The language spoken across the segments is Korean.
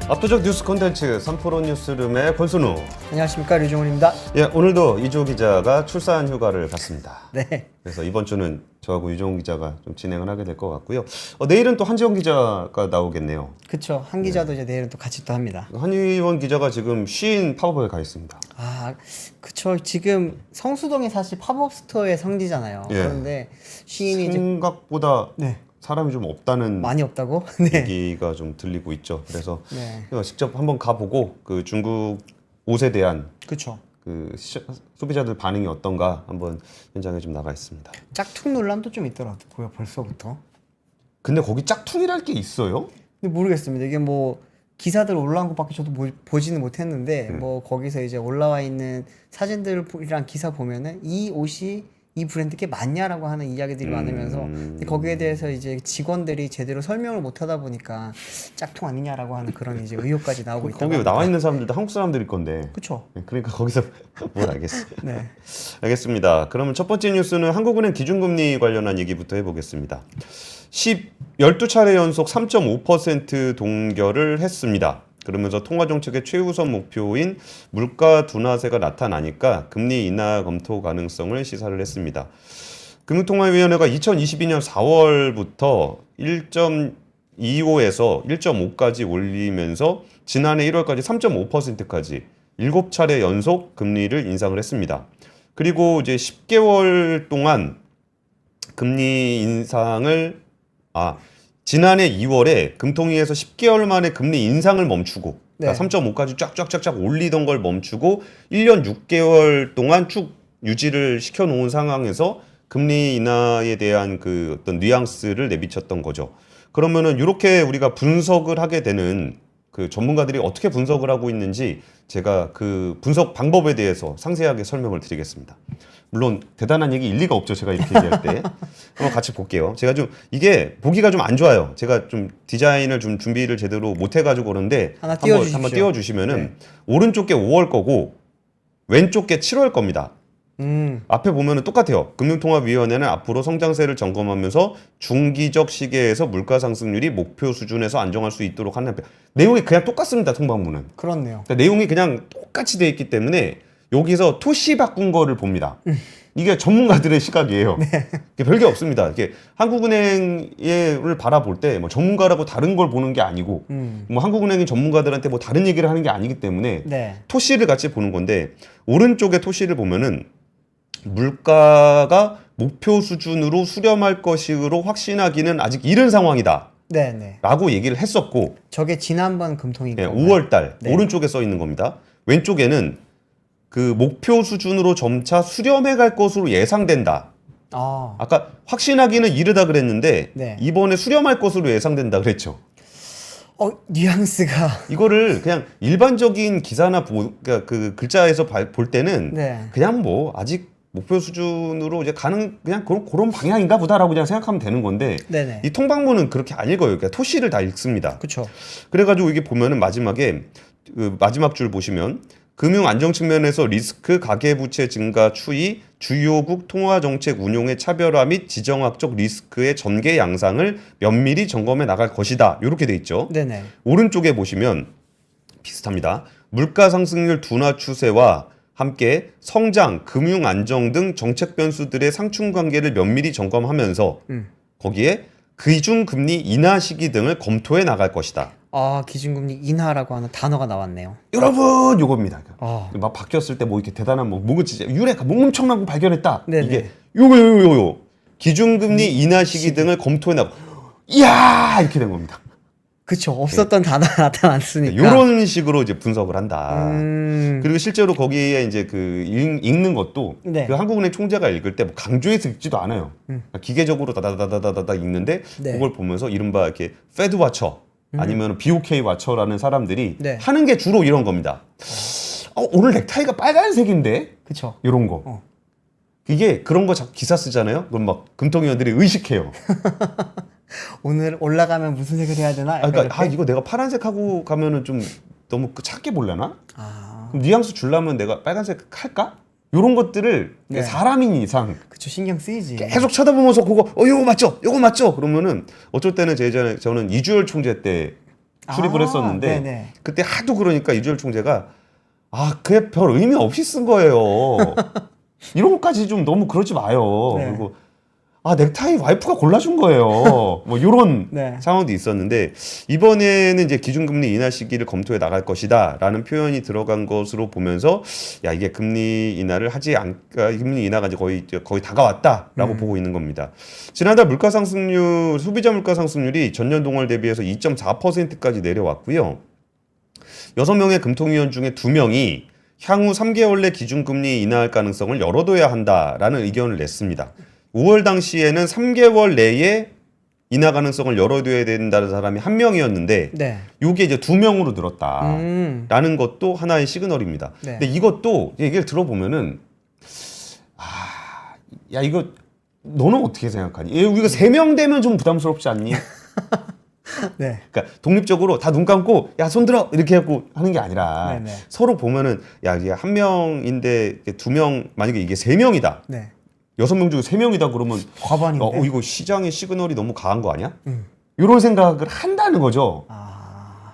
압도적 뉴스 콘텐츠 3프로 뉴스룸의 권순우. 안녕하십니까, 류종훈입니다. 예, 오늘도 이조 기자가 출산 휴가를 갔습니다. 네. 그래서 이번 주는 저하고 유종훈 기자가 좀 진행을 하게 될 것 같고요. 내일은 또 한지원 기자가 나오겠네요. 그쵸. 한 기자도 이제 내일은 또 같이 또 합니다. 한의원 기자가 지금 쉬인 팝업에 가 있습니다. 아, 그쵸. 지금 성수동이 사실 팝업 스토어의 성지잖아요. 예. 그런데 시인이 이제 생각보다 네. 사람이 좀 없다는 많이 없다고? 네. 얘기가 좀 들리고 있죠. 그래서 네. 직접 한번 가보고 그 중국 옷에 대한 그쵸. 그 소비자들 반응이 어떤가 한번 현장에 좀 나가 있습니다. 짝퉁 논란도 좀 있더라고요, 벌써부터. 근데 거기 짝퉁이랄 게 있어요? 근데 모르겠습니다. 이게 뭐 기사들 올라온 것밖에 저도 보지는 못했는데 뭐 거기서 이제 올라와 있는 사진들이랑 기사 보면은 이 옷이 이 브랜드께 맞냐라고 하는 이야기들이 많으면서 근데 거기에 대해서 이제 직원들이 제대로 설명을 못 하다 보니까 짝퉁 아니냐라고 하는 그런 이제 의혹까지 나오고 있다고 거기 합니다. 나와 있는 사람들도 한국 사람들일 건데. 그쵸. 그러니까 거기서 뭘 알겠어. 네. 알겠습니다. 그러면 첫 번째 뉴스는 한국은행 기준금리 관련한 얘기부터 해보겠습니다. 12차례 연속 3.5% 동결을 했습니다. 그러면서 통화정책의 최우선 목표인 물가 둔화세가 나타나니까 금리 인하 검토 가능성을 시사를 했습니다. 금융통화위원회가 2022년 4월부터 1.25에서 1.5까지 올리면서 지난해 1월까지 3.5%까지 7차례 연속 금리를 인상을 했습니다. 그리고 이제 10개월 동안 금리 인상을 지난해 2월에 금통위에서 10개월 만에 금리 인상을 멈추고 그러니까 3.5까지 쫙쫙쫙쫙 올리던 걸 멈추고 1년 6개월 동안 쭉 유지를 시켜놓은 상황에서 금리 인하에 대한 그 어떤 뉘앙스를 내비쳤던 거죠. 그러면은 이렇게 우리가 분석을 하게 되는 그 전문가들이 어떻게 분석을 하고 있는지 제가 그 분석 방법에 대해서 상세하게 설명을 드리겠습니다. 물론 대단한 얘기 일리가 없죠. 제가 이렇게 얘기할 때. 한번 같이 볼게요. 제가 좀 이게 보기가 좀 안 좋아요. 제가 좀 디자인을 좀 준비를 제대로 못 해가지고 그런데 한번 띄워주시면은 오른쪽 게 5월 거고 왼쪽 게 7월 겁니다. 앞에 보면은 똑같아요. 금융통화위원회는 앞으로 성장세를 점검하면서 중기적 시계에서 물가 상승률이 목표 수준에서 안정할 수 있도록 하는 내용이 그냥 똑같습니다. 통방문은. 그렇네요. 그러니까 내용이 그냥 똑같이 돼 있기 때문에 여기서 토시 바꾼 거를 봅니다. 이게 전문가들의 시각이에요. 네. 별게 없습니다. 이렇게 한국은행을 바라볼 때 뭐 전문가라고 다른 걸 보는 게 아니고 뭐 한국은행이 전문가들한테 뭐 다른 얘기를 하는 게 아니기 때문에 토시를 같이 보는 건데 오른쪽에 토시를 보면은 물가가 목표 수준으로 수렴할 것으로 확신하기는 아직 이른 상황이다. 네네. 라고 얘기를 했었고 저게 지난번 금통위 5월 달 오른쪽에 써 있는 겁니다. 왼쪽에는 그 목표 수준으로 점차 수렴해 갈 것으로 예상된다. 아까 확신하기는 이르다 그랬는데 이번에 수렴할 것으로 예상된다 그랬죠. 뉘앙스가 이거를 그냥 일반적인 기사나 그러니까 그 글자에서 볼 때는 그냥 뭐 아직 목표 수준으로 이제 가는 그냥 그런 방향인가 보다라고 그냥 생각하면 되는 건데 이 통방문은 그렇게 안 읽어요. 그러니까 토시를 다 읽습니다. 그렇죠. 그래가지고 이게 보면은 마지막에 그 마지막 줄 보시면 금융 안정 측면에서 리스크, 가계부채 증가 추이, 주요국 통화정책 운용의 차별화 및 지정학적 리스크의 전개 양상을 면밀히 점검해 나갈 것이다. 이렇게 돼 있죠. 네네. 오른쪽에 보시면 비슷합니다. 물가 상승률 둔화 추세와 함께 성장, 금융 안정 등 정책 변수들의 상충 관계를 면밀히 점검하면서 거기에 기준금리 인하 시기 등을 검토해 나갈 것이다. 기준금리 인하라고 하는 단어가 나왔네요. 여러분, 요겁니다. 막 바뀌었을 때 뭐 이렇게 대단한 뭔가 진짜 유레카 엄청난 거 발견했다. 네네. 이게 요거 기준금리 인하 시기 등을 검토해 나가. 이야 이렇게 된 겁니다. 그쵸. 없었던 단어가 나타났으니까. 이런 식으로 이제 분석을 한다. 그리고 실제로 거기에 이제 그 읽는 것도 그 한국은행 총재가 읽을 때 뭐 강조해서 읽지도 않아요. 기계적으로 다다다다다다 읽는데 그걸 보면서 이른바 이렇게 페드 와처 아니면 BOK 와처라는 사람들이 하는 게 주로 이런 겁니다. 오늘 넥타이가 빨간색인데? 그쵸. 이런 거. 이게 그런 거 기사 쓰잖아요. 그럼 막 금통위원들이 의식해요. 오늘 올라가면 무슨 색을 해야 되나? 그러니까 이거 내가 파란색 하고 가면은 좀 너무 작게 보려나? 그럼 뉘앙스 주려면 내가 빨간색 할까? 이런 것들을 사람인 이상 그쵸, 신경 쓰이지. 계속 쳐다보면서 그거 요거 맞죠? 요거 맞죠? 그러면은 어쩔 때는 저는 이주열 총재 때 출입을 아, 했었는데 네네. 그때 하도 그러니까 이주열 총재가 그게 별 의미 없이 쓴 거예요. 이런 것까지 좀 너무 그러지 마요. 네. 그리고 넥타이 와이프가 골라준 거예요. 뭐 이런 네. 상황도 있었는데 이번에는 이제 기준금리 인하 시기를 검토해 나갈 것이다라는 표현이 들어간 것으로 보면서 이게 금리 인하를 금리 인하가 이제 거의 다가왔다라고 보고 있는 겁니다. 지난달 물가 상승률 소비자 물가 상승률이 전년 동월 대비해서 2.4%까지 내려왔고요. 6명의 금통위원 중에 2명이 향후 3개월 내 기준금리 인하할 가능성을 열어둬야 한다라는 의견을 냈습니다. 5월 당시에는 3개월 내에 인하 가능성을 열어둬야 된다는 사람이 1명이었는데 네. 이게 이제 2명으로 늘었다라는 것도 하나의 시그널입니다. 네. 근데 이것도 얘기를 들어보면은 이거 너는 어떻게 생각하니? 우리가 3명 되면 좀 부담스럽지 않니? 네. 그러니까 독립적으로 다 눈 감고 손 들어 이렇게 하고 하는 게 아니라 네네. 서로 보면은 이게 1명인데 2명 만약에 이게 3명이다. 네. 6명 중에 3명이다 그러면 과반인데. 이거 시장의 시그널이 너무 강한 거 아니야? 이런 생각을 한다는 거죠.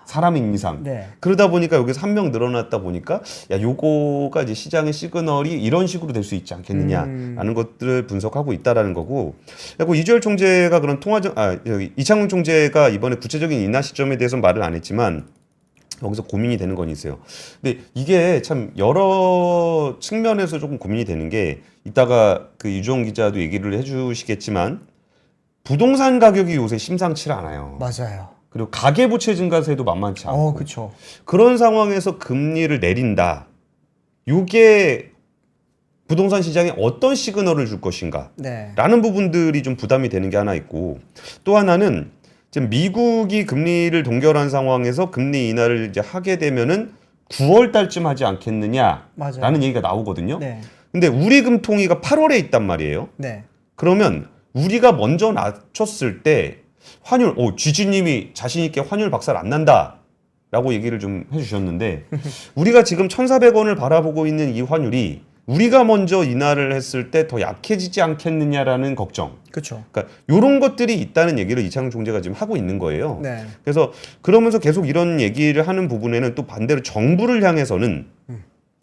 사람인 이상. 네. 그러다 보니까 여기서 1명 늘어났다 보니까 요거가 이제 시장의 시그널이 이런 식으로 될 수 있지 않겠느냐라는 것들을 분석하고 있다라는 거고. 그리고 이주열 총재가 그런 이창용 총재가 이번에 구체적인 인하 시점에 대해서 말을 안 했지만 여기서 고민이 되는 건 있어요. 근데 이게 참 여러 측면에서 조금 고민이 되는 게 이따가 그 유종 기자도 얘기를 해주시겠지만 부동산 가격이 요새 심상치 않아요. 맞아요. 그리고 가계부채 증가세도 만만치 않고 그렇죠. 그런 상황에서 금리를 내린다. 이게 부동산 시장에 어떤 시그널을 줄 것인가 네. 라는 부분들이 좀 부담이 되는 게 하나 있고 또 하나는 지금 미국이 금리를 동결한 상황에서 금리 인하를 이제 하게 되면은 9월 달쯤 하지 않겠느냐라는 맞아요. 얘기가 나오거든요. 네. 근데 우리 금통위가 8월에 있단 말이에요. 네. 그러면 우리가 먼저 낮췄을 때 환율, 쥐쥐님이 자신 있게 환율 박살 안 난다 라고 얘기를 좀 해주셨는데 우리가 지금 1,400원을 바라보고 있는 이 환율이 우리가 먼저 인하를 했을 때 더 약해지지 않겠느냐라는 걱정. 그렇죠. 그러니까 이런 것들이 있다는 얘기를 이창용 총재가 지금 하고 있는 거예요. 네. 그래서 그러면서 계속 이런 얘기를 하는 부분에는 또 반대로 정부를 향해서는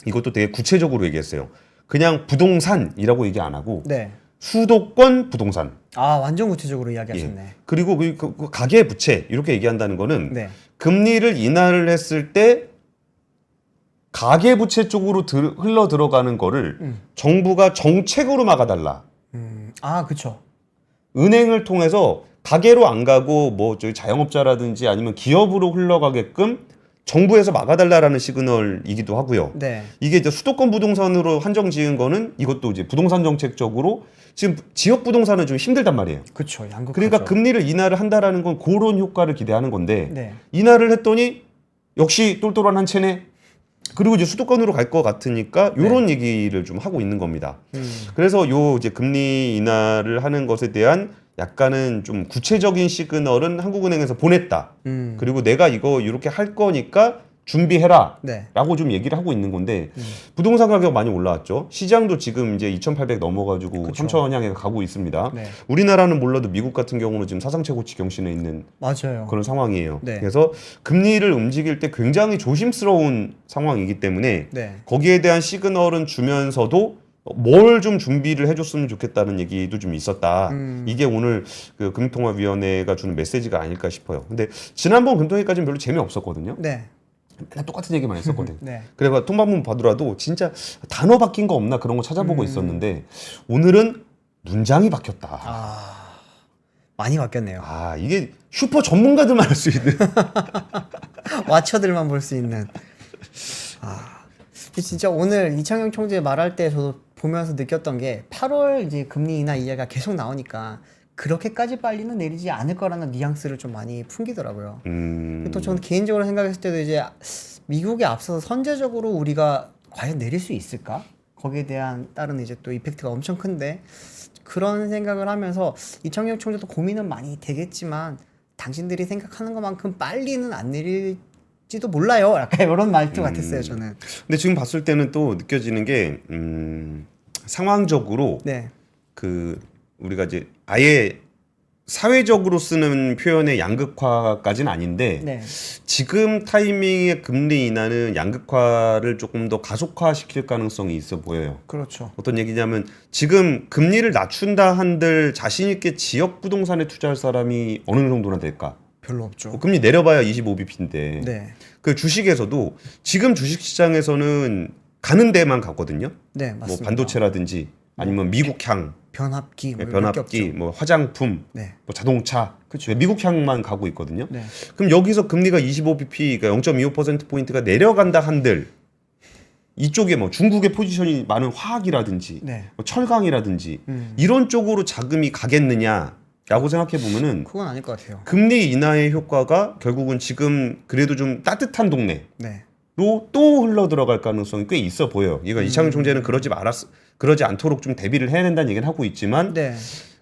이것도 되게 구체적으로 얘기했어요. 그냥 부동산이라고 얘기 안 하고 네. 수도권 부동산. 완전 구체적으로 이야기하셨네. 예. 그리고 그 가계 부채 이렇게 얘기한다는 거는 네. 금리를 인하를 했을 때 가계 부채 쪽으로 흘러 들어가는 거를 정부가 정책으로 막아달라. 그렇죠. 은행을 통해서 가계로 안 가고 뭐 저기 자영업자라든지 아니면 기업으로 흘러가게끔 정부에서 막아달라라는 시그널이기도 하고요. 네. 이게 이제 수도권 부동산으로 한정 지은 거는 이것도 이제 부동산 정책적으로 지금 지역 부동산은 좀 힘들단 말이에요. 그렇죠. 양극화죠. 그러니까 금리를 인하를 한다라는 건 그런 효과를 기대하는 건데 네. 인하를 했더니 역시 똘똘한 한 채네. 그리고 이제 수도권으로 갈 것 같으니까 이런 얘기를 좀 하고 있는 겁니다. 그래서 요 이제 금리 인하를 하는 것에 대한 약간은 좀 구체적인 시그널은 한국은행에서 보냈다. 그리고 내가 이거 이렇게 할 거니까 준비해라. 네. 라고 좀 얘기를 하고 있는 건데 부동산 가격 많이 올라왔죠. 시장도 지금 이제 2,800 넘어가지고 그쵸. 3,000원 향해 가고 있습니다. 네. 우리나라는 몰라도 미국 같은 경우는 지금 사상 최고치 경신에 있는 맞아요. 그런 상황이에요. 네. 그래서 금리를 움직일 때 굉장히 조심스러운 상황이기 때문에 네. 거기에 대한 시그널은 주면서도 뭘 좀 준비를 해줬으면 좋겠다는 얘기도 좀 있었다. 이게 오늘 그 금융통화위원회가 주는 메시지가 아닐까 싶어요. 근데 지난번 금통위까지는 별로 재미없었거든요. 네. 맨날 똑같은 얘기만 했었거든. 네. 그래서 통방문 봐더라도 진짜 단어 바뀐 거 없나 그런 거 찾아보고 있었는데 오늘은 문장이 바뀌었다. 많이 바뀌었네요. 이게 슈퍼 전문가들만 할 수 있는. 와처들만 볼 수 있는. 진짜 오늘 이창용 총재 말할 때 저도 보면서 느꼈던 게 8월 이제 금리 인하 이야기가 계속 나오니까 그렇게까지 빨리는 내리지 않을 거라는 뉘앙스를 좀 많이 풍기더라고요. 또 저는 개인적으로 생각했을 때도 이제 미국에 앞서서 선제적으로 우리가 과연 내릴 수 있을까? 거기에 대한 다른 이제 또 이펙트가 엄청 큰데 그런 생각을 하면서 이창용 총재도 고민은 많이 되겠지만 당신들이 생각하는 것만큼 빨리는 안 내릴지도 몰라요. 약간 이런 말투 같았어요, 저는. 근데 지금 봤을 때는 또 느껴지는 게 상황적으로 네. 그 우리가 이제 아예 사회적으로 쓰는 표현의 양극화까지는 아닌데 네. 지금 타이밍의 금리 인하는 양극화를 조금 더 가속화시킬 가능성이 있어 보여요. 그렇죠. 어떤 얘기냐면 지금 금리를 낮춘다 한들 자신 있게 지역 부동산에 투자할 사람이 어느 정도나 될까? 별로 없죠. 금리 내려봐야 25bp인데 네. 그 주식에서도 지금 주식시장에서는 가는 데만 가거든요. 네, 맞습니다. 뭐 반도체라든지 아니면 미국향, 변압기, 뭐 이런 게 변압기, 없죠. 뭐 화장품, 네. 뭐 자동차, 그쵸. 미국향만 가고 있거든요. 네. 그럼 여기서 금리가 25bp, 그러니까 0.25%포인트가 내려간다 한들 이쪽에 뭐 중국의 포지션이 많은 화학이라든지 네. 뭐 철강이라든지 이런 쪽으로 자금이 가겠느냐라고 생각해 보면은 그건 아닐 것 같아요. 금리 인하의 효과가 결국은 지금 그래도 좀 따뜻한 동네로 네. 또 흘러 들어갈 가능성이 꽤 있어 보여요. 이거 이창용 총재는 그러지 않도록 좀 대비를 해야 된다는 얘기는 하고 있지만 네.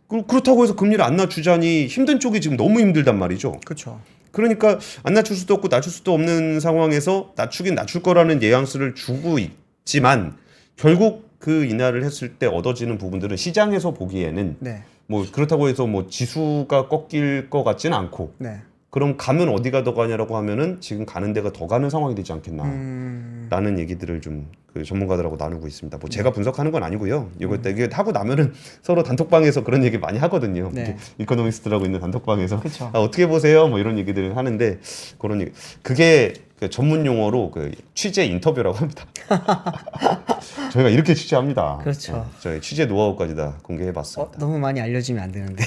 그렇다고 해서 금리를 안 낮추자니 힘든 쪽이 지금 너무 힘들단 말이죠. 그렇죠. 그러니까 안 낮출 수도 없고 낮출 수도 없는 상황에서 낮추긴 낮출 거라는 뉘앙스를 주고 있지만 결국 그 인하를 했을 때 얻어지는 부분들은 시장에서 보기에는 네. 뭐 그렇다고 해서 뭐 지수가 꺾일 것 같지는 않고 네. 그럼 가면 어디가 더 가냐라고 하면은 지금 가는 데가 더 가는 상황이 되지 않겠나 라는 얘기들을 좀 그 전문가들하고 나누고 있습니다. 뭐 제가 분석하는 건 아니고요. 이게 하고 나면은 서로 단톡방에서 그런 얘기 많이 하거든요. 네. 이렇게 이코노미스트라고 있는 단톡방에서 그쵸. 아, 어떻게 보세요? 뭐 이런 얘기들을 하는데 그런 얘기 그게 그 전문 용어로 그 취재 인터뷰라고 합니다. 저희가 이렇게 취재합니다. 그렇죠. 저희 취재 노하우까지 다 공개해봤습니다. 너무 많이 알려지면 안 되는데.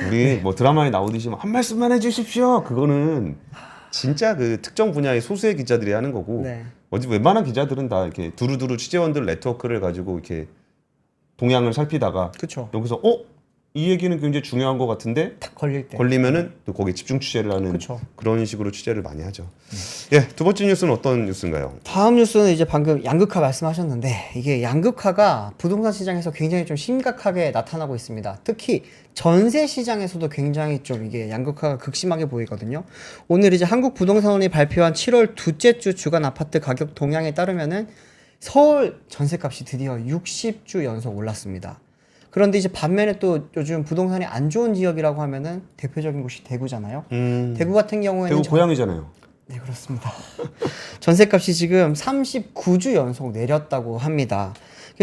우리 뭐 드라마에 나오듯이 한 말씀만 해주십시오. 그거는 진짜 그 특정 분야의 소수의 기자들이 하는 거고 네. 어디 웬만한 기자들은 다 이렇게 두루두루 취재원들 네트워크를 가지고 이렇게 동향을 살피다가 그렇죠. 여기서 이 얘기는 굉장히 중요한 것 같은데 딱 걸릴 때. 걸리면은 또 거기에 집중 취재를 하는 그쵸. 그런 식으로 취재를 많이 하죠. 예, 두 번째 뉴스는 어떤 뉴스인가요? 다음 뉴스는 이제 방금 양극화 말씀하셨는데 이게 양극화가 부동산 시장에서 굉장히 좀 심각하게 나타나고 있습니다. 특히 전세 시장에서도 굉장히 좀 이게 양극화가 극심하게 보이거든요. 오늘 이제 한국부동산원이 발표한 7월 둘째 주 주간 아파트 가격 동향에 따르면은 서울 전세값이 드디어 60주 연속 올랐습니다. 그런데 이제 반면에 또 요즘 부동산이 안 좋은 지역이라고 하면은 대표적인 곳이 대구잖아요. 대구 같은 경우에는 대구 고향이잖아요. 네, 그렇습니다. 전세값이 지금 39주 연속 내렸다고 합니다.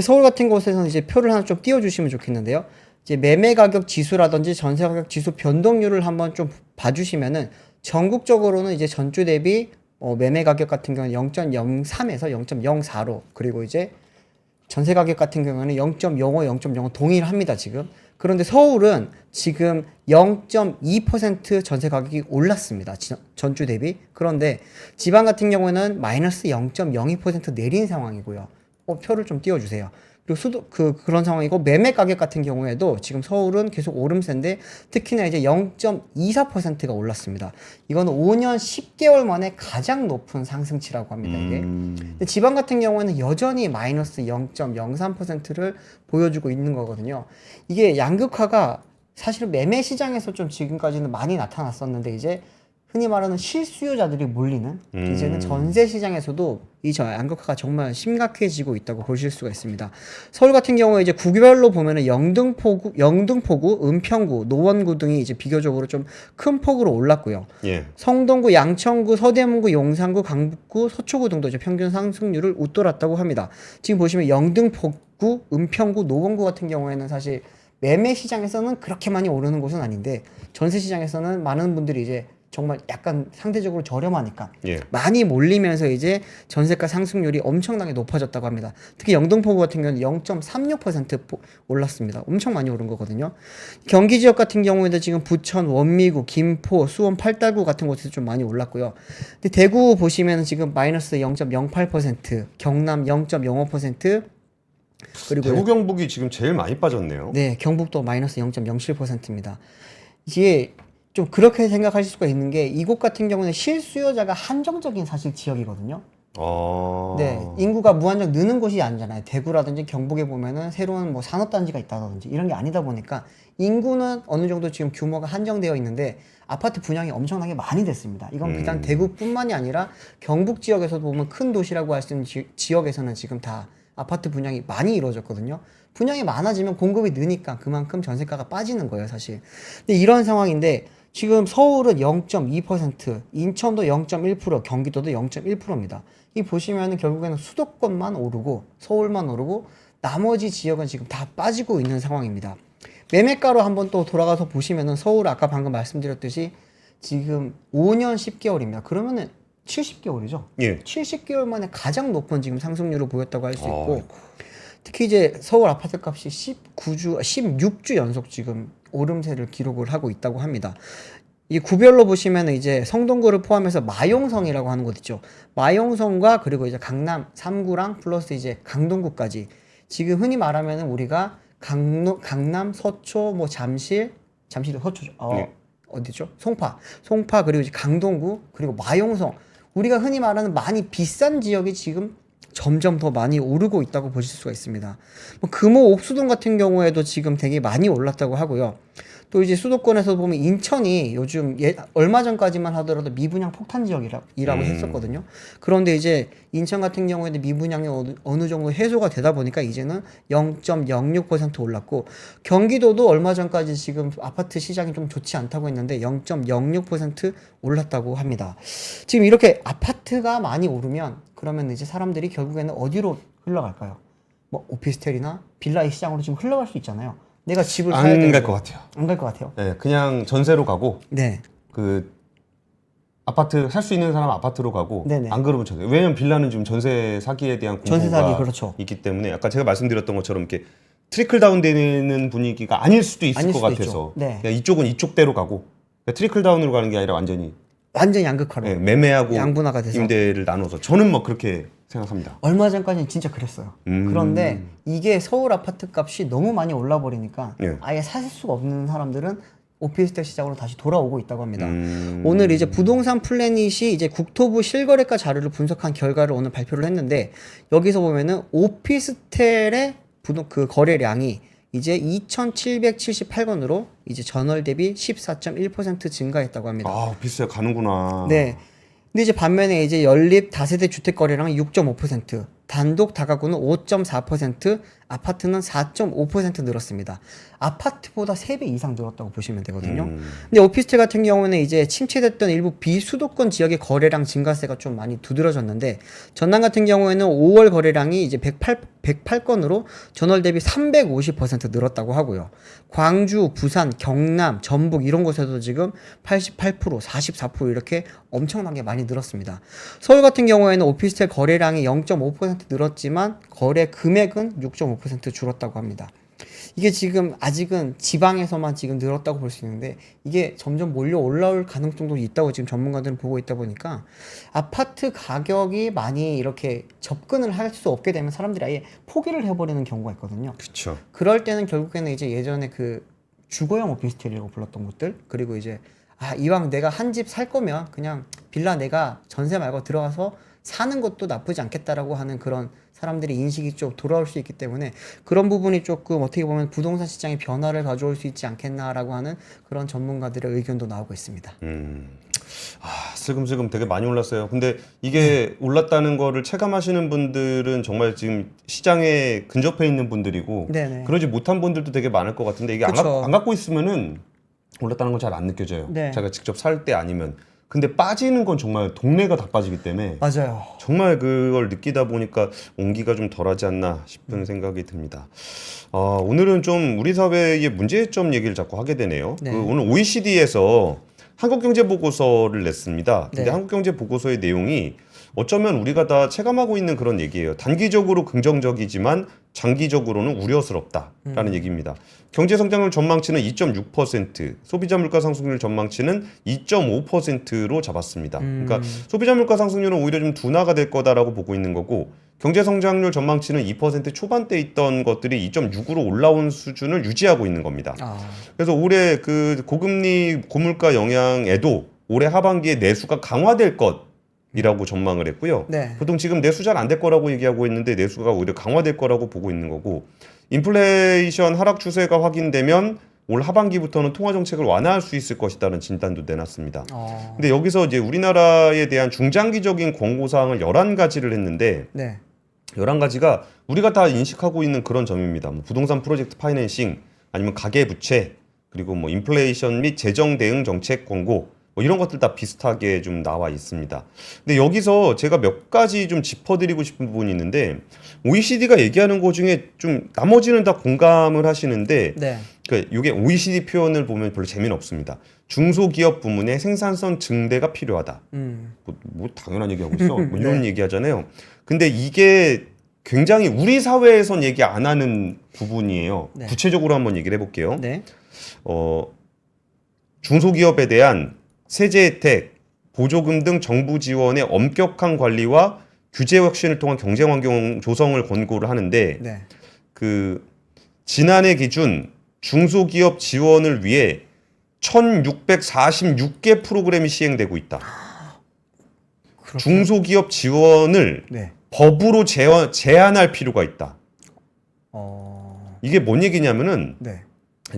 서울 같은 곳에서는 이제 표를 하나 좀 띄워주시면 좋겠는데요. 이제 매매 가격 지수라든지 전세 가격 지수 변동률을 한번 좀 봐주시면은 전국적으로는 이제 전주 대비 매매 가격 같은 경우는 0.03에서 0.04로 그리고 이제 전세 가격 같은 경우는 0.05, 0.05 동일합니다, 지금. 그런데 서울은 지금 0.2% 전세 가격이 올랐습니다. 전주 대비. 그런데 지방 같은 경우에는 마이너스 0.02% 내린 상황이고요. 표를 좀 띄워주세요. 그리고 그런 상황이고, 매매 가격 같은 경우에도 지금 서울은 계속 오름세인데, 특히나 이제 0.24%가 올랐습니다. 이거는 5년 10개월 만에 가장 높은 상승치라고 합니다, 이게. 근데 지방 같은 경우에는 여전히 마이너스 0.03%를 보여주고 있는 거거든요. 이게 양극화가 사실은 매매 시장에서 좀 지금까지는 많이 나타났었는데, 이제 흔히 말하는 실수요자들이 몰리는 이제는 전세 시장에서도 이 양극화가 정말 심각해지고 있다고 보실 수가 있습니다. 서울 같은 경우에 이제 구별로 보면은 영등포구, 은평구, 노원구 등이 이제 비교적으로 좀 큰 폭으로 올랐고요. 예. 성동구, 양천구, 서대문구, 용산구, 강북구, 서초구 등도 이제 평균 상승률을 웃돌았다고 합니다. 지금 보시면 영등포구, 은평구, 노원구 같은 경우에는 사실 매매 시장에서는 그렇게 많이 오르는 곳은 아닌데 전세 시장에서는 많은 분들이 이제 정말 약간 상대적으로 저렴하니까 예. 많이 몰리면서 이제 전세가 상승률이 엄청나게 높아졌다고 합니다. 특히 영등포구 같은 경우는 0.36% 올랐습니다. 엄청 많이 오른 거거든요. 경기 지역 같은 경우에도 지금 부천, 원미구, 김포, 수원, 팔달구 같은 곳에서 좀 많이 올랐고요. 근데 대구 보시면 지금 마이너스 0.08%, 경남 0.05%, 그리고 대구 경북이 지금 제일 많이 빠졌네요. 네, 경북도 마이너스 0.07%입니다. 이게 좀 그렇게 생각하실 수가 있는 게 이곳 같은 경우는 실수요자가 한정적인 사실 지역이거든요. 네, 인구가 무한정 느는 곳이 아니잖아요. 대구라든지 경북에 보면은 새로운 뭐 산업단지가 있다든지 이런 게 아니다 보니까 인구는 어느 정도 지금 규모가 한정되어 있는데 아파트 분양이 엄청나게 많이 됐습니다. 이건 비단 대구뿐만이 아니라 경북 지역에서도 보면 큰 도시라고 할 수 있는 지역에서는 지금 다 아파트 분양이 많이 이루어졌거든요. 분양이 많아지면 공급이 느니까 그만큼 전세가가 빠지는 거예요, 사실. 근데 이런 상황인데 지금 서울은 0.2%, 인천도 0.1%, 경기도도 0.1%입니다. 이 보시면은 결국에는 수도권만 오르고 서울만 오르고 나머지 지역은 지금 다 빠지고 있는 상황입니다. 매매가로 한번 또 돌아가서 보시면은 서울 아까 방금 말씀드렸듯이 지금 5년 10개월입니다. 그러면은 70개월이죠. 예. 70개월 만에 가장 높은 지금 상승률을 보였다고 할 수 있고 특히 이제 서울 아파트 값이 16주 연속 지금 오름세를 기록을 하고 있다고 합니다. 이 구별로 보시면 이제 성동구를 포함해서 마용성이라고 하는 곳 있죠. 마용성과 그리고 이제 강남 3구랑 플러스 이제 강동구까지 지금 흔히 말하면 우리가 강남, 서초, 뭐 잠실도 서초죠. 네. 어디죠? 송파 그리고 이제 강동구 그리고 마용성 우리가 흔히 말하는 많이 비싼 지역이 지금 점점 더 많이 오르고 있다고 보실 수가 있습니다. 뭐 금호 옥수동 같은 경우에도 지금 되게 많이 올랐다고 하고요. 또 이제 수도권에서 보면 인천이 요즘 얼마 전까지만 하더라도 미분양 폭탄 지역이라고 했었거든요. 그런데 이제 인천 같은 경우에는 미분양이 어느 정도 해소가 되다 보니까 이제는 0.06% 올랐고 경기도도 얼마 전까지 지금 아파트 시장이 좀 좋지 않다고 했는데 0.06% 올랐다고 합니다. 지금 이렇게 아파트가 많이 오르면 그러면 이제 사람들이 결국에는 어디로 흘러갈까요? 뭐 오피스텔이나 빌라의 시장으로 지금 흘러갈 수 있잖아요. 내가 집을 사야 되는 안 갈 것 같아요. 안 갈 것 같아요. 네, 그냥 전세로 가고 네. 그 아파트 살 수 있는 사람 아파트로 가고 네네. 안 그러면 전세. 왜냐면 빌라는 지금 전세 사기에 대한 전세 사기, 공포가 그렇죠. 있기 때문에 아까 제가 말씀드렸던 것처럼 이렇게 트리클 다운 되는 분위기가 아닐 수도 있을 아닐 것 수도 같아서 있죠. 네. 그냥 이쪽은 이쪽대로 가고 그러니까 트리클 다운으로 가는 게 아니라 완전히 양극화로. 매매하고 양분화가 돼서. 임대를 나눠서 저는 뭐 그렇게 생각합니다. 얼마 전까지는 진짜 그랬어요. 그런데 이게 서울 아파트 값이 너무 많이 올라 버리니까 예. 아예 사실 수가 없는 사람들은 오피스텔 시장으로 다시 돌아오고 있다고 합니다. 오늘 이제 부동산 플래닛이 이제 국토부 실거래가 자료를 분석한 결과를 오늘 발표를 했는데 여기서 보면은 오피스텔의 그 거래량이 이제 2,778건으로 이제 전월 대비 14.1% 증가했다고 합니다. 아, 비싸 가는구나. 네. 근데 이제 반면에 이제 연립 다세대 주택 거래량은 6.5%, 단독 다가구는 5.4%, 아파트는 4.5% 늘었습니다. 아파트보다 3배 이상 늘었다고 보시면 되거든요. 근데 오피스텔 같은 경우는 이제 침체됐던 일부 비수도권 지역의 거래량 증가세가 좀 많이 두드러졌는데 전남 같은 경우에는 5월 거래량이 이제 108건으로 전월 대비 350% 늘었다고 하고요. 광주, 부산, 경남, 전북 이런 곳에도 지금 88%, 44% 이렇게 엄청나게 많이 늘었습니다. 서울 같은 경우에는 오피스텔 거래량이 0.5% 늘었지만 거래 금액은 6.5% 줄었다고 합니다. 이게 지금 아직은 지방에서만 지금 늘었다고 볼 수 있는데 이게 점점 몰려 올라올 가능성도 있다고 지금 전문가들은 보고 있다 보니까 아파트 가격이 많이 이렇게 접근을 할 수 없게 되면 사람들이 아예 포기를 해버리는 경우가 있거든요. 그렇죠. 그럴 때는 결국에는 이제 예전에 그 주거용 오피스텔이라고 불렀던 곳들 그리고 이제 이왕 내가 한 집 살 거면 그냥 빌라 내가 전세 말고 들어가서 사는 것도 나쁘지 않겠다라고 하는 그런 사람들의 인식이 좀 돌아올 수 있기 때문에 그런 부분이 조금 어떻게 보면 부동산 시장의 변화를 가져올 수 있지 않겠나라고 하는 그런 전문가들의 의견도 나오고 있습니다. 슬금슬금 되게 많이 올랐어요. 근데 이게 올랐다는 거를 체감하시는 분들은 정말 지금 시장에 근접해 있는 분들이고 네네. 그러지 못한 분들도 되게 많을 것 같은데 이게 그쵸. 안 갖고 있으면은 올랐다는 건 잘 안 느껴져요. 네. 제가 직접 살 때 아니면. 근데 빠지는 건 정말 동네가 다 빠지기 때문에 맞아요. 정말 그걸 느끼다 보니까 온기가 좀 덜하지 않나 싶은 생각이 듭니다. 오늘은 좀 우리 사회의 문제점 얘기를 자꾸 하게 되네요. 네. 오늘 OECD에서 한국경제보고서를 냈습니다. 근데 네. 한국경제보고서의 내용이 어쩌면 우리가 다 체감하고 있는 그런 얘기예요. 단기적으로 긍정적이지만 장기적으로는 우려스럽다라는 얘기입니다. 경제 성장률 전망치는 2.6%, 소비자 물가 상승률 전망치는 2.5%로 잡았습니다. 그러니까 소비자 물가 상승률은 오히려 좀 둔화가 될 거다라고 보고 있는 거고 경제 성장률 전망치는 2% 초반대 있던 것들이 2.6으로 올라온 수준을 유지하고 있는 겁니다. 그래서 올해 그 고금리 고물가 영향에도 올해 하반기에 내수가 강화될 것이라고 전망을 했고요. 네. 보통 지금 내수 잘 안 될 거라고 얘기하고 있는데 내수가 오히려 강화될 거라고 보고 있는 거고 인플레이션 하락 추세가 확인되면 올 하반기부터는 통화 정책을 완화할 수 있을 것이라는 진단도 내놨습니다. 근데 여기서 이제 우리나라에 대한 중장기적인 권고 사항을 11가지를 했는데 네. 11가지가 우리가 다 인식하고 있는 그런 점입니다. 뭐 부동산 프로젝트 파이낸싱, 아니면 가계 부채, 그리고 뭐 인플레이션 및 재정 대응 정책 권고, 뭐 이런 것들 다 비슷하게 좀 나와 있습니다. 근데 여기서 제가 몇 가지 좀 짚어드리고 싶은 부분이 있는데, OECD가 얘기하는 것 중에 좀 나머지는 다 공감을 하시는데, 네. 그러니까 이게 OECD 표현을 보면 별로 재미는 없습니다. 중소기업 부문의 생산성 증대가 필요하다. 뭐 당연한 얘기하고 있어. 뭐 이런 네. 얘기하잖아요. 근데 이게 굉장히 우리 사회에선 얘기 안 하는 부분이에요. 네. 구체적으로 한번 얘기를 해볼게요. 네. 중소기업에 대한 세제 혜택, 보조금 등 정부 지원의 엄격한 관리와 규제 혁신을 통한 경쟁 환경 조성을 권고를 하는데, 네. 그 지난해 기준 중소기업 지원을 위해 1646개 프로그램이 시행되고 있다. 그렇군요. 중소기업 지원을 네. 법으로 제한할 필요가 있다. 이게 뭔 얘기냐면은, 네.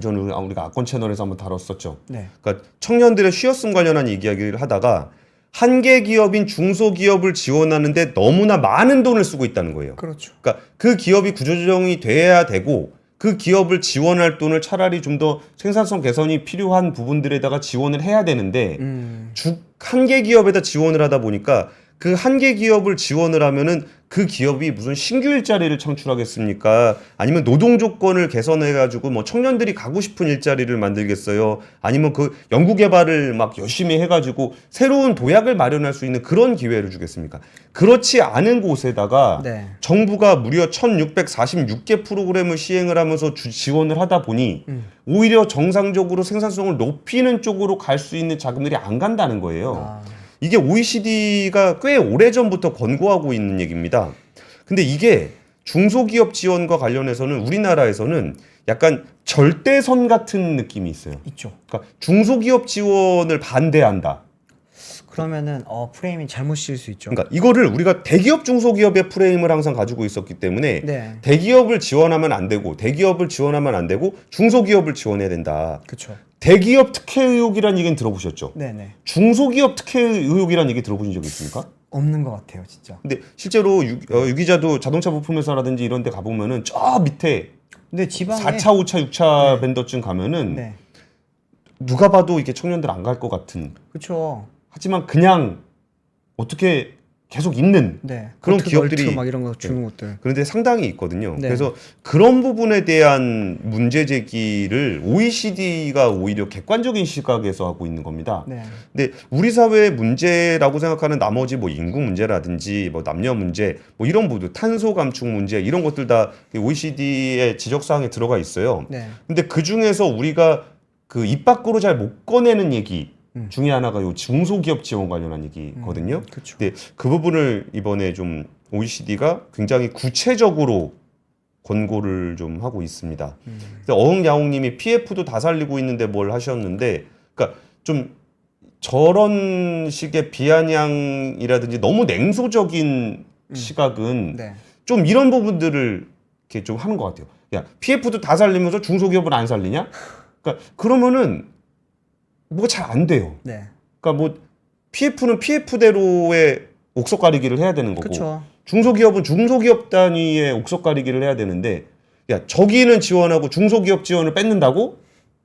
저는 우리가 아권 채널에서 한번 다뤘었죠. 네. 그러니까 청년들의 쉬었음 관련한 이야기를 하다가 한계 기업인 중소기업을 지원하는데 너무나 많은 돈을 쓰고 있다는 거예요. 그렇죠. 그러니까 그 기업이 구조조정이 돼야 되고, 그 기업을 지원할 돈을 차라리 좀 더 생산성 개선이 필요한 부분들에다가 지원을 해야 되는데, 한계 기업에다 지원을 하다 보니까 그 한계 기업을 지원을 하면은 그 기업이 무슨 신규 일자리를 창출하겠습니까? 아니면 노동 조건을 개선해가지고 뭐 청년들이 가고 싶은 일자리를 만들겠어요? 아니면 그 연구개발을 막 열심히 해가지고 새로운 도약을 마련할 수 있는 그런 기회를 주겠습니까? 그렇지 않은 곳에다가 네. 정부가 무려 1646개 프로그램을 시행을 하면서 지원을 하다 보니 오히려 정상적으로 생산성을 높이는 쪽으로 갈 수 있는 자금들이 안 간다는 거예요. 이게 OECD가 꽤 오래전부터 권고하고 있는 얘기입니다. 근데 이게 중소기업 지원과 관련해서는 우리나라에서는 약간 절대선 같은 느낌이 있어요. 있죠. 그러니까 중소기업 지원을 반대한다. 그러면은 프레임이 잘못 씌울 수 있죠. 그러니까 이거를 우리가 대기업 중소기업의 프레임을 항상 가지고 있었기 때문에 네. 대기업을 지원하면 안 되고, 대기업을 지원하면 안 되고, 중소기업을 지원해야 된다. 그렇죠. 대기업 특혜 의혹이라는 얘기는 들어보셨죠? 네네. 중소기업 특혜 의혹이라는 얘기 들어보신 적 있습니까? 없는 것 같아요, 진짜. 근데 실제로 유 기자도 자동차 부품 회사라든지 이런 데 가보면은 저 밑에 근데 지방에 4차, 5차, 6차 벤더쯤 가면은 네. 누가 봐도 이게 청년들 안 갈 것 같은, 그렇죠. 하지만 그냥 어떻게 계속 있는 네. 그런 버트, 기업들이 멀트 막 이런 거 주는 것들. 그런데 상당히 있거든요. 네. 그래서 그런 부분에 대한 문제 제기를 OECD가 오히려 객관적인 시각에서 하고 있는 겁니다. 네. 근데 우리 사회의 문제라고 생각하는 나머지 뭐 인구 문제라든지 뭐 남녀 문제, 뭐 이런 부분, 탄소 감축 문제, 이런 것들 다 OECD의 지적 사항에 들어가 있어요. 네. 근데 그 중에서 우리가 그 입 밖으로 잘 못 꺼내는 얘기 중에 하나가 요 중소기업 지원 관련한 얘기거든요. 그렇죠. 근데 그 부분을 이번에 좀 OECD가 굉장히 구체적으로 권고를 좀 하고 있습니다. 근데 어흥야옹님이 PF도 다 살리고 있는데 뭘 하셨는데, 그러니까 좀 저런 식의 비아냥이라든지 너무 냉소적인 시각은 네. 좀 이런 부분들을 이렇게 좀 하는 것 같아요. 야, PF도 다 살리면서 중소기업은 안 살리냐? 그러니까 그러면은 뭐가 잘 안 돼요. 네. 그러니까 뭐 PF는 PF대로의 옥석 가리기를 해야 되는 거고, 그렇죠. 중소기업은 중소기업 단위의 옥석 가리기를 해야 되는데, 야, 저기는 지원하고 중소기업 지원을 뺏는다고?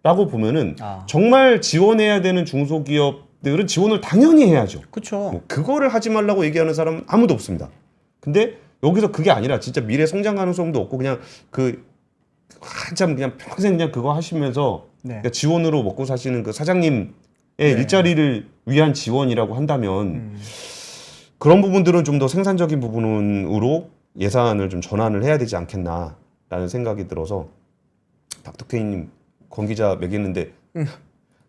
라고 보면은 정말 지원해야 되는 중소기업들은 지원을 당연히 해야죠. 그렇죠. 뭐 그거를 하지 말라고 얘기하는 사람은 아무도 없습니다. 근데 여기서 그게 아니라 진짜 미래 성장 가능성도 없고 그냥 그 한참 그냥 평생 그냥 그거 하시면서 네. 그러니까 지원으로 먹고 사시는 그 사장님의 일자리를 위한 지원이라고 한다면 그런 부분들은 좀 더 생산적인 부분으로 예산을 좀 전환을 해야 되지 않겠나라는 생각이 들어서, 박덕태님 권 기자 매겼는데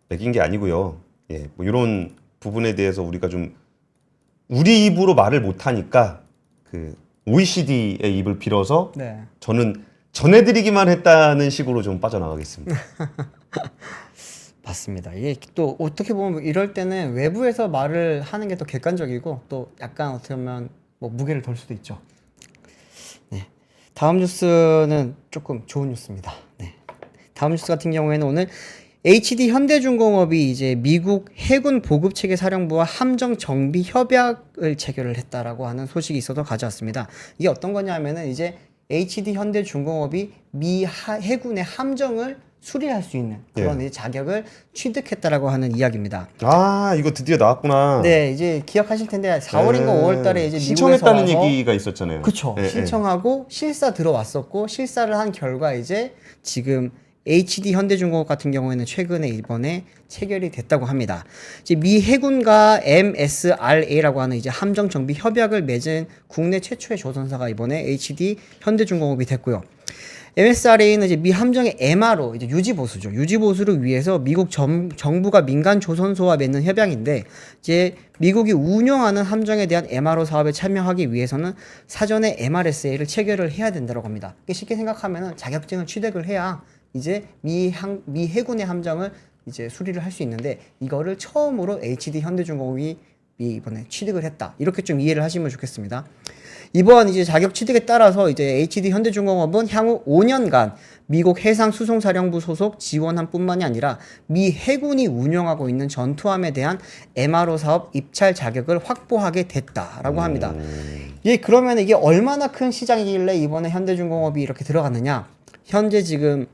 매긴 게 아니고요. 예, 뭐 이런 부분에 대해서 우리가 좀 우리 입으로 말을 못 하니까 그 OECD의 입을 빌어서 네. 저는 전해드리기만 했다는 식으로 좀 빠져나가겠습니다. 맞습니다. 이게 또 어떻게 보면 이럴 때는 외부에서 말을 하는 게 더 객관적이고 또 약간 어떻게 보면 뭐 무게를 덜 수도 있죠. 네. 다음 뉴스는 조금 좋은 뉴스입니다. 네. 다음 뉴스 같은 경우에는 오늘 HD 현대중공업이 이제 미국 해군 보급체계 사령부와 함정 정비 협약을 체결을 했다라고 하는 소식이 있어서 가져왔습니다. 이게 어떤 거냐면은 이제 HD 현대중공업이 미 해군의 함정을 수리할 수 있는 그런 이제 자격을 취득했다라고 하는 이야기입니다. 아, 이거 드디어 나왔구나. 네, 이제 기억하실 텐데 4월인가 5월달에 이제 신청했다는 미국에서 와서 얘기가 있었잖아요. 그쵸. 신청하고 실사 들어왔었고 실사를 한 결과 이제 지금 HD 현대중공업 같은 경우에는 최근에 이번에 체결이 됐다고 합니다. 이제 미 해군과 MSRA라고 하는 이제 함정 정비 협약을 맺은 국내 최초의 조선사가 이번에 HD 현대중공업이 됐고요. MSRA는 이제 미 함정의 MRO 이제 유지 보수죠. 유지 보수를 위해서 미국 정부가 민간 조선소와 맺는 협약인데 이제 미국이 운영하는 함정에 대한 MRO 사업에 참여하기 위해서는 사전에 MRSA를 체결을 해야 된다고 합니다. 쉽게 생각하면은 자격증을 취득을 해야 이제 미 해군의 함정을 이제 수리를 할 수 있는데 이거를 처음으로 HD 현대중공업이 이번에 취득을 했다. 이렇게 좀 이해를 하시면 좋겠습니다. 이번 이제 자격 취득에 따라서 이제 HD 현대중공업은 향후 5년간 미국 해상수송사령부 소속 지원함뿐만이 아니라 미 해군이 운영하고 있는 전투함에 대한 MRO 사업 입찰 자격을 확보하게 됐다라고 합니다. 예, 그러면 이게 얼마나 큰 시장이길래 이번에 현대중공업이 이렇게 들어갔느냐? 현재 지금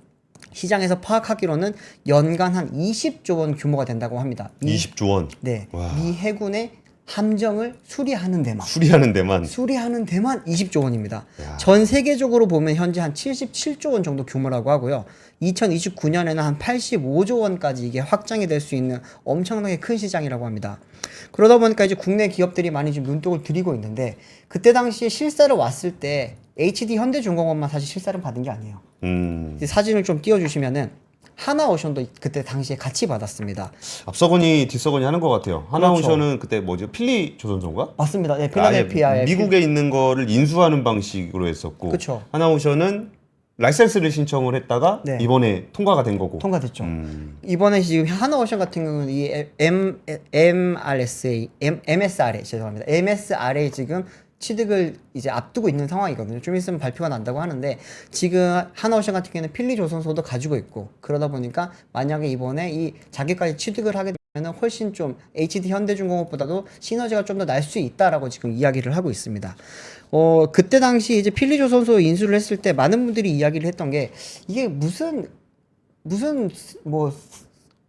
시장에서 파악하기로는 연간 한 20조 원 규모가 된다고 합니다. 20조 원. 네, 와. 미 해군의 함정을 수리하는 데만 수리하는 데만. 20조 원입니다. 야. 전 세계적으로 보면 현재 한 77조 원 정도 규모라고 하고요. 2029년에는 한 85조 원까지 이게 확장이 될 수 있는 엄청나게 큰 시장이라고 합니다. 그러다 보니까 이제 국내 기업들이 많이 좀 눈독을 들이고 있는데 그때 당시에 실사를 왔을 때 HD 현대중공업만 사실 실사를 받은 게 아니에요. 이제 사진을 좀 띄워주시면은 하나오션도 그때 당시에 같이 받았습니다. 앞서거니 뒤서거니 하는 것 같아요. 하나오션은 그때 뭐죠? 필리 조선소인가? 맞습니다. 네, 필라델피아에 미국에 있는 거를 인수하는 방식으로 했었고, 그쵸. 하나오션은 라이센스를 신청을 했다가 네. 이번에 통과가 된 거고. 통과됐죠. 이번에 지금 하나오션 같은 경우는 이 MSRA 죄송합니다. MSRA 지금 취득을 이제 앞두고 있는 상황이거든요. 좀 있으면 발표가 난다고 하는데 지금 하나오션 같은 경우는 필리 조선소도 가지고 있고 그러다 보니까 만약에 이번에 이 자기까지 취득을 하게 되면 훨씬 좀 HD 현대중공업보다도 시너지가 좀 더 날 수 있다라고 지금 이야기를 하고 있습니다. 그때 당시 이제 필리 조선소 인수를 했을 때 많은 분들이 이야기를 했던 게 이게 무슨 뭐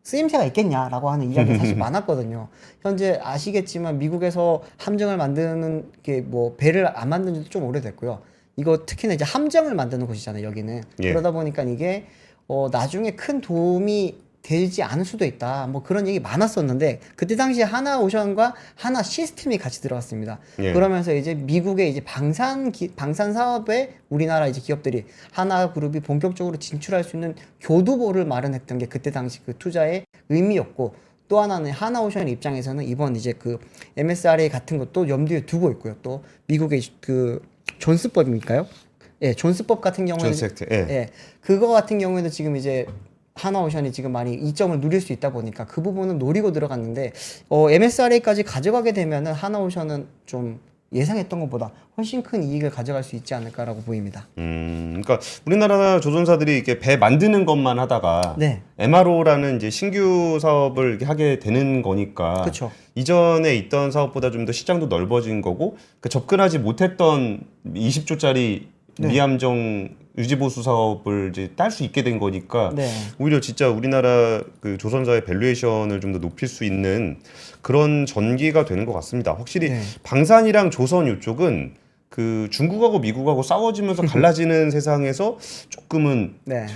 쓰임새가 있겠냐라고 하는 이야기가 사실 많았거든요. 현재 아시겠지만 미국에서 함정을 만드는 게 뭐 배를 안 만든 지도 좀 오래됐고요. 이거 특히나 이제 함정을 만드는 곳이잖아요. 여기는. 예. 그러다 보니까 이게 나중에 큰 도움이 되지 않을 수도 있다. 뭐 그런 얘기 많았었는데 그때 당시에 하나오션과 하나 시스템이 같이 들어갔습니다. 예. 그러면서 이제 미국의 이제 방산 사업에 우리나라 이제 기업들이 하나그룹이 본격적으로 진출할 수 있는 교두보를 마련했던 게 그때 당시 그 투자의 의미였고 또 하나는 하나오션 입장에서는 이번 이제 그 MSRA 같은 것도 염두에 두고 있고요. 또 미국의 그 존스법입니까요? 예, 존스법 같은 경우에는 존스 액트, 예. 그거 같은 경우에는 지금 이제 하나오션이 지금 많이 이점을 누릴 수 있다 보니까 그 부분은 노리고 들어갔는데 MSRA까지 가져가게 되면은 하나오션은 좀 예상했던 것보다 훨씬 큰 이익을 가져갈 수 있지 않을까라고 보입니다. 그러니까 우리나라 조선사들이 이렇게 배 만드는 것만 하다가 네. MRO라는 이제 신규 사업을 이렇게 하게 되는 거니까 그쵸. 이전에 있던 사업보다 좀 더 시장도 넓어진 거고 그 접근하지 못했던 20조짜리 미함정 유지보수 사업을 이제 딸 수 있게 된 거니까 네. 오히려 진짜 우리나라 그 조선사의 밸류에이션을 좀 더 높일 수 있는 그런 전기가 되는 것 같습니다. 확실히 네. 방산이랑 조선 이쪽은 그 중국하고 미국하고 싸워지면서 갈라지는 세상에서 조금은 네.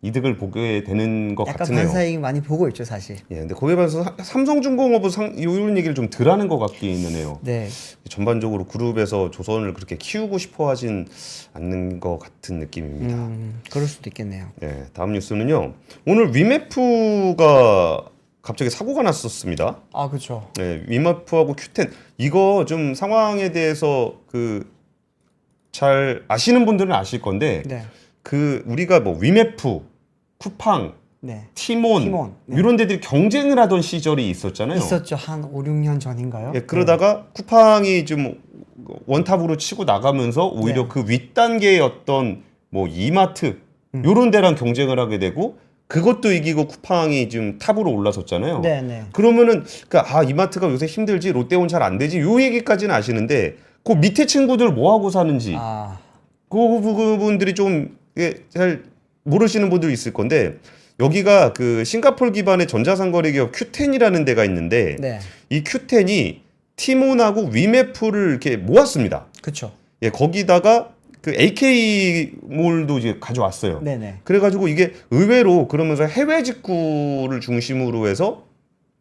이득을 보게 되는 것 약간 같으네요. 반사이익 많이 보고 있죠, 사실. 예, 근데 거기에 반해서 삼성중공업은 이런 얘기를 좀 덜 하는 것 같기는 해요. 네. 전반적으로 그룹에서 조선을 그렇게 키우고 싶어 하진 않는 것 같은 느낌입니다. 그럴 수도 있겠네요. 네, 다음 뉴스는요. 오늘 위메프가 갑자기 사고가 났었습니다. 아, 그렇죠. 네, 위메프하고 Q10 이거 좀 상황에 대해서 그 잘 아시는 분들은 아실 건데 네. 그 우리가 뭐 위메프, 쿠팡, 네. 티몬, 네. 이런 데들이 경쟁을 하던 시절이 있었잖아요. 있었죠. 한 5, 6년 전인가요? 예, 그러다가 쿠팡이 좀 원탑으로 치고 나가면서 오히려 네. 그 윗단계의 어떤 뭐 이마트 요런 데랑 경쟁을 하게 되고 그것도 이기고 쿠팡이 지금 탑으로 올라섰잖아요. 네, 네. 그러면은 그러니까 이마트가 요새 힘들지, 롯데온 잘 안 되지, 요 얘기까지는 아시는데 그 밑에 친구들 뭐 하고 사는지 그 부분들이 좀 잘 모르시는 분들이 있을 건데, 여기가 그 싱가포르 기반의 전자상거래 기업 Q10이라는 데가 있는데 네. 이 Q10이 티몬하고 위메프를 이렇게 모았습니다. 그렇죠. 예, 거기다가 그 AK몰도 이제 가져왔어요. 네네. 그래가지고 이게 의외로 그러면서 해외 직구를 중심으로 해서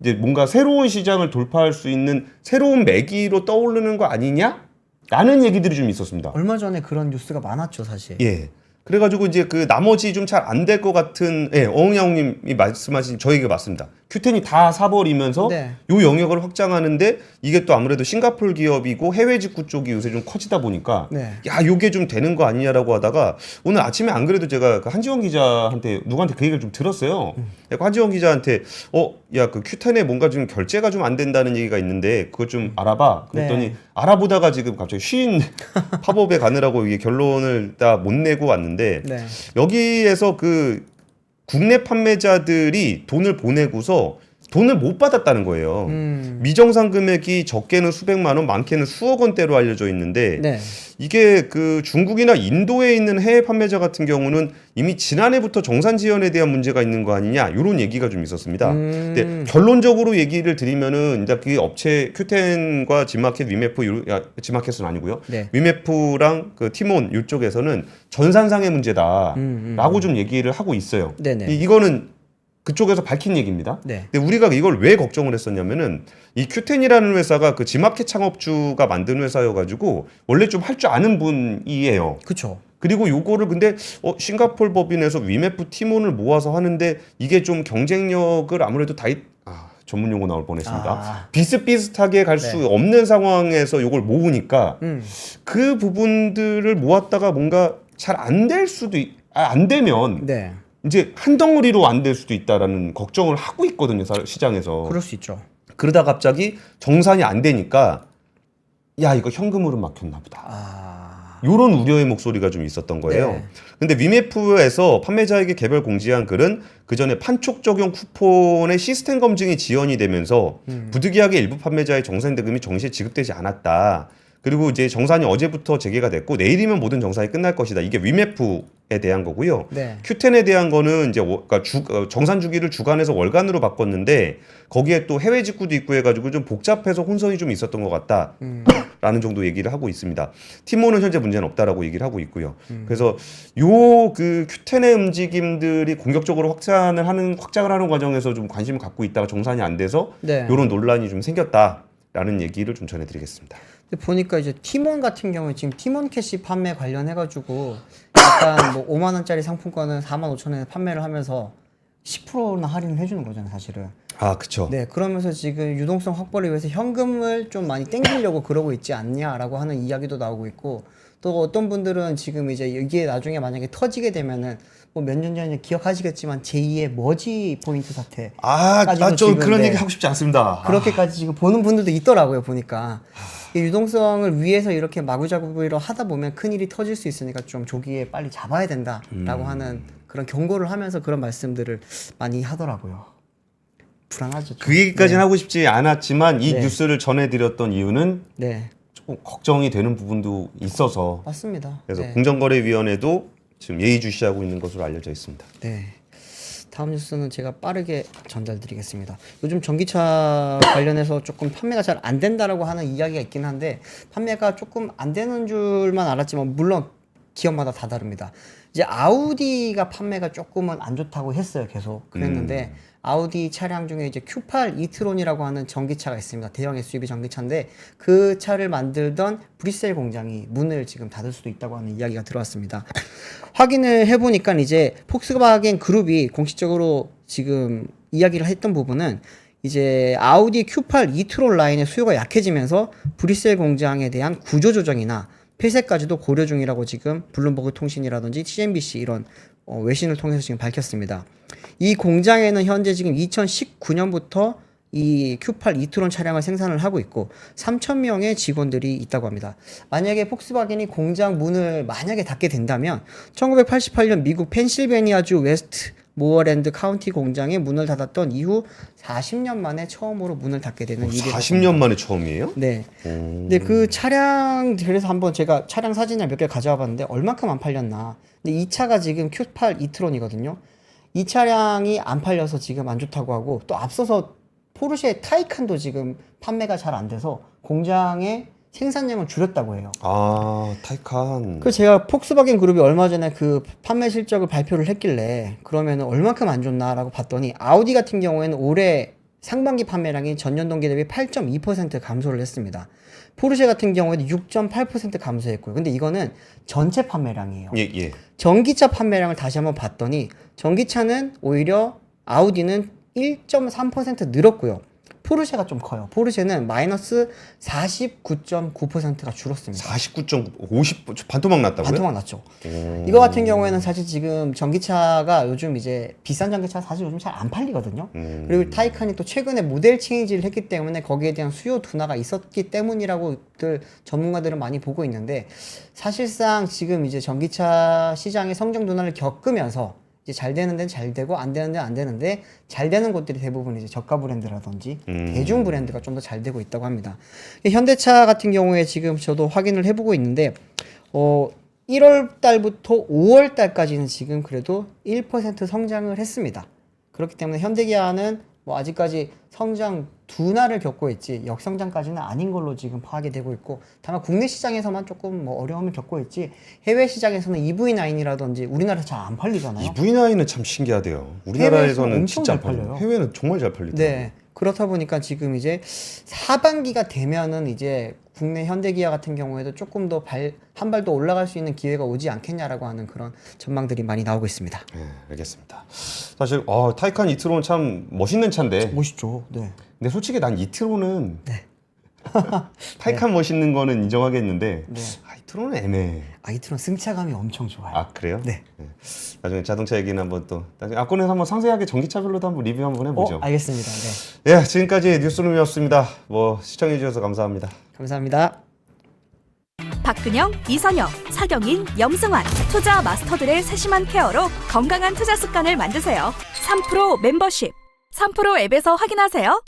이제 뭔가 새로운 시장을 돌파할 수 있는 새로운 매기로 떠오르는 거 아니냐? 라는 얘기들이 좀 있었습니다. 얼마 전에 그런 뉴스가 많았죠, 사실. 예. 그래가지고 이제 그 나머지 좀 잘 안 될 것 같은, 예, 어흥양님이 말씀하신 저 얘기가 맞습니다. Q10이 다 사버리면서 네. 요 영역을 확장하는데 이게 또 아무래도 싱가포르 기업이고 해외 직구 쪽이 요새 좀 커지다 보니까 네. 야, 요게 좀 되는 거 아니냐라고 하다가 오늘 아침에 안 그래도 제가 그 한지원 기자한테 누구한테 그 얘기를 좀 들었어요. 한지원 기자한테 야, 그 Q10에 뭔가 좀 결제가 좀 안 된다는 얘기가 있는데 그거 좀 알아봐. 그랬더니 네. 알아보다가 지금 갑자기 쉰 팝업에 가느라고 이게 결론을 다 못 내고 왔는데 네. 여기에서 그 국내 판매자들이 돈을 보내고서 돈을 못 받았다는 거예요. 미정상 금액이 적게는 수백만 원, 많게는 수억 원대로 알려져 있는데 네. 이게 그 중국이나 인도에 있는 해외 판매자 같은 경우는 이미 지난해부터 정산 지연에 대한 문제가 있는 거 아니냐, 이런 얘기가 좀 있었습니다. 근데 결론적으로 얘기를 드리면은 이제 그 업체 Q10과 지마켓, 위메프, 지마켓은 아니고요. 네. 위메프랑 그 티몬 이쪽에서는 전산상의 문제다라고 좀 얘기를 하고 있어요. 네네. 이거는 그쪽에서 밝힌 얘기입니다. 네. 근데 우리가 이걸 왜 걱정을 했었냐면은 이 Q10이라는 회사가 그 지마켓 창업주가 만든 회사여가지고 원래 좀 할 줄 아는 분이에요. 그렇죠. 그리고 요거를 근데 싱가포르 법인에서 위메프 티몬을 모아서 하는데 이게 좀 경쟁력을 아무래도 전문 용어 나올 뻔했습니다. 비슷비슷하게 갈 수 네. 없는 상황에서 요걸 모으니까 그 부분들을 모았다가 뭔가 잘 안 될 수도 안 되면 네. 이제 한 덩어리로 안 될 수도 있다라는 걱정을 하고 있거든요, 시장에서. 그럴 수 있죠. 그러다 갑자기 정산이 안 되니까 야, 이거 현금으로 막혔나 보다. 요런 우려의 목소리가 좀 있었던 거예요. 네. 근데 위메프에서 판매자에게 개별 공지한 글은 그 전에 판촉 적용 쿠폰의 시스템 검증이 지연이 되면서 부득이하게 일부 판매자의 정산 대금이 정시에 지급되지 않았다. 그리고 이제 정산이 어제부터 재개가 됐고 내일이면 모든 정산이 끝날 것이다. 이게 위메프에 대한 거고요. 네. Q10에 대한 거는 이제 그러니까 정산 주기를 주간에서 월간으로 바꿨는데 거기에 또 해외 직구도 있고 해가지고 좀 복잡해서 혼선이 좀 있었던 것 같다. 라는 정도 얘기를 하고 있습니다. 티몬은 현재 문제는 없다라고 얘기를 하고 있고요. 그래서 요 그 Q10의 움직임들이 공격적으로 확장을 하는 과정에서 좀 관심을 갖고 있다가 정산이 안 돼서 네. 요런 논란이 좀 생겼다라는 얘기를 좀 전해드리겠습니다. 근데 보니까 이제 티몬 같은 경우에 지금 티몬 캐시 판매 관련해가지고 약간 뭐 5만 원짜리 상품권은 4만 5천 원에 판매를 하면서 10%나 할인을 해주는 거잖아요, 사실은. 그쵸. 네, 그러면서 지금 유동성 확보를 위해서 현금을 좀 많이 땡기려고 그러고 있지 않냐라고 하는 이야기도 나오고 있고, 또 어떤 분들은 지금 이제 이게 나중에 만약에 터지게 되면은 뭐 몇 년 전에 기억하시겠지만 제2의 머지 포인트 사태. 나 좀 그런 네. 얘기 하고 싶지 않습니다. 그렇게까지 지금 보는 분들도 있더라고요, 보니까. 이 유동성을 위해서 이렇게 마구잡이로 하다 보면 큰일이 터질 수 있으니까 좀 조기에 빨리 잡아야 된다라고 하는 그런 경고를 하면서 그런 말씀들을 많이 하더라고요. 불안하죠. 좀. 그 얘기까지는 하고 싶지 않았지만 이 네. 뉴스를 전해드렸던 이유는 네, 조금 걱정이 되는 부분도 있어서, 맞습니다. 그래서 네. 공정거래위원회도 지금 예의주시하고 있는 것으로 알려져 있습니다. 네. 다음 뉴스는 제가 빠르게 전달드리겠습니다. 요즘 전기차 관련해서 조금 판매가 잘 안 된다라고 하는 이야기가 있긴 한데, 판매가 조금 안 되는 줄만 알았지만 물론 기업마다 다 다릅니다. 이제 아우디가 판매가 조금은 안 좋다고 했어요, 계속 그랬는데 아우디 차량 중에 이제 Q8 이트론이라고 하는 전기차가 있습니다. 대형 SUV 전기차인데 그 차를 만들던 브뤼셀 공장이 문을 지금 닫을 수도 있다고 하는 이야기가 들어왔습니다. 확인을 해보니까 이제 폭스바겐 그룹이 공식적으로 지금 이야기를 했던 부분은 이제 아우디 Q8 이트론 라인의 수요가 약해지면서 브뤼셀 공장에 대한 구조 조정이나 폐쇄까지도 고려 중이라고 지금 블룸버그 통신이라든지 TMBC 이런 외신을 통해서 지금 밝혔습니다. 이 공장에는 현재 지금 2019년부터 이 Q8 이트론 차량을 생산을 하고 있고 3,000명의 직원들이 있다고 합니다. 만약에 폭스바겐이 공장 문을 만약에 닫게 된다면 1988년 미국 펜실베니아주 웨스트 모어랜드 카운티 공장에 문을 닫았던 이후 40년 만에 처음으로 문을 닫게 되는 일이 40년 만에 처음이에요? 네. 근데 그 차량 그래서 한번 제가 차량 사진을 몇 개 가져와 봤는데 얼만큼 안 팔렸나. 근데 이 차가 지금 Q8 이트론이거든요. 이 차량이 안 팔려서 지금 안 좋다고 하고 또 앞서서 포르쉐 타이칸도 지금 판매가 잘 안 돼서 공장에 생산량을 줄였다고 해요. 아, 타이칸. 그 제가 폭스바겐 그룹이 얼마 전에 그 판매 실적을 발표를 했길래 그러면 얼만큼 안 좋나라고 봤더니 아우디 같은 경우에는 올해 상반기 판매량이 전년 동기 대비 8.2% 감소를 했습니다. 포르쉐 같은 경우에는 6.8% 감소했고요. 근데 이거는 전체 판매량이에요. 예, 예. 전기차 판매량을 다시 한번 봤더니 전기차는 오히려 아우디는 1.3% 늘었고요. 포르쉐가 좀 커요. 포르쉐는 마이너스 49.9%가 줄었습니다. 49.9, 50, 반토막 났다고요? 반토막 났죠. 이거 같은 경우에는 사실 지금 전기차가 요즘 이제 비싼 전기차 사실 요즘 잘 안 팔리거든요. 그리고 타이칸이 또 최근에 모델 체인지를 했기 때문에 거기에 대한 수요 둔화가 있었기 때문이라고들 전문가들은 많이 보고 있는데 사실상 지금 이제 전기차 시장의 성장 둔화를 겪으면서 이제 잘 되는 데는 잘 되고 안 되는 데는 안 되는데 잘 되는 곳들이 대부분 이제 저가 브랜드라든지 대중 브랜드가 좀 더 잘 되고 있다고 합니다. 현대차 같은 경우에 지금 저도 확인을 해보고 있는데 1월 달부터 5월 달까지는 지금 그래도 1% 성장을 했습니다. 그렇기 때문에 현대기아는 뭐 아직까지 성장 둔화를 겪고 있지 역성장까지는 아닌 걸로 지금 파악이 되고 있고 다만 국내 시장에서만 조금 뭐 어려움을 겪고 있지 해외 시장에서는 EV9이라든지 우리나라에서 잘 안 팔리잖아요. EV9은 참 신기하대요. 해외에서는 우리나라에서는 엄청 진짜 잘 안 팔려요. 팔려요. 해외는 정말 잘 팔리더라고요. 네. 그렇다 보니까 지금 이제 하반기가 되면은 이제 국내 현대기아 같은 경우에도 조금 더 한 발 더 올라갈 수 있는 기회가 오지 않겠냐라고 하는 그런 전망들이 많이 나오고 있습니다. 네, 알겠습니다. 사실 타이칸 이트론 참 멋있는 차인데 멋있죠. 네. 근데 솔직히 난 이트론은 타이칸 멋있는 거는 인정하겠는데 네. 이트론은 애매해. 아이트론 승차감이 엄청 좋아요. 아, 그래요? 네. 나중에 자동차 얘기는 한번 또 나중에 앞권에서 한번 상세하게 전기차별로도 한번 리뷰 한번 해보죠. 알겠습니다. 네. 예, 지금까지 뉴스룸이었습니다. 시청해 주셔서 감사합니다. 감사합니다. 박근영, 이선영, 사경인, 염승환 투자 마스터들의 세심한 케어로 건강한 투자 습관을 만드세요. 3프로 멤버십 3프로 앱에서 확인하세요.